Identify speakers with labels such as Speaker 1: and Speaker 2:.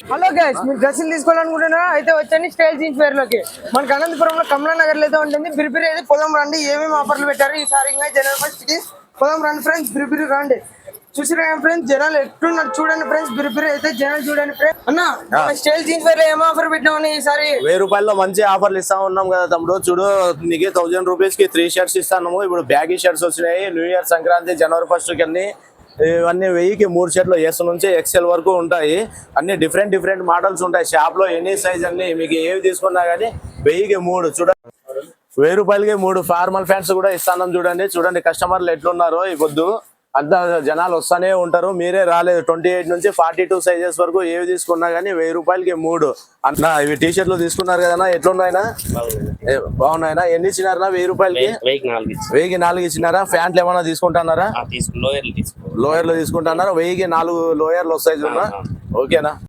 Speaker 1: Hello guys, మీరు డ్రెస్సులు తీసుకోవాలనుకుంటున్నారా? అయితే వచ్చండి స్టైల్ జీన్స్ వేర్ లోకి. మనకి అనంతపురంలో కమలా నగర్ లో అయితే ఉంటుంది. బిరిబిరి అయితే పొలం రండి. ఏమేమి ఆఫర్లు పెట్టారు ఈసారి ఇంకా జనవరి 1 కి పొలం రండి ఫ్రెండ్స్. బిరిబిరి రండి. చూసిరా ఫ్రెండ్స్, జనాలు ఎట్లున్నారు చూడండి ఫ్రెండ్స్. బిరిబిరి అయితే జనాలు చూడండి ఫ్రెండ్స్. అన్న స్టైల్ జీన్స్ వేర్ లో ఏం ఆఫర్ పెట్టినామని ఈసారి
Speaker 2: 1000 రూపాయల్లో మంచి ఆఫర్లు ఇస్తా ఉన్నాం కదా తమ్ముడు. చూడు, నీకు 1000 రూపీస్ కి 3 షర్ట్స్ ఇస్తాము. ఇప్పుడు బ్యాగీ షర్ట్స్ వచ్చినాయి. న్యూ ఇయర్, సంక్రాంతి, జనవరి 1 కి అన్ని ఇవన్నీ 1000కి 3 షర్ట్లు ఎస్ నుంచి ఎక్సెల్ వరకు ఉంటాయి. అన్ని డిఫరెంట్ మోడల్స్ ఉంటాయి షాప్ లో. ఎనీ సైజ్ అన్ని మీకు ఏవి తీసుకున్నా గానీ 1000కి 3 చూడండి. 1000 రూపాయలకి 3 ఫార్మల్ ప్యాంట్స్ కూడా ఇస్తాను. చూడండి కస్టమర్లు ఎట్లున్నారో. ఈ పొద్దు అంతా జనాలు వస్తానే ఉంటారు. మీరే రాలేదు. 28 నుంచి 42 సైజెస్ వరకు ఏవి తీసుకున్నా గానీ 1000 రూపాయలకి 3 అన్న. ఇవి టీ షర్ట్లు తీసుకున్నారు కదన్నా, ఎట్లున్నాయినా? బాగున్నాయినా? ఎన్ని ఇచ్చినారా? 1000 రూపాయలకి 1000కి 4 ఇచ్చినారా? ప్యాంట్లు ఏమైనా తీసుకుంటున్నారా?
Speaker 3: లోయర్లు
Speaker 2: తీసుకుంటున్నారా? 1000కి 4 లోయర్లు వస్తాయి చూడన్నా. ఓకేనా?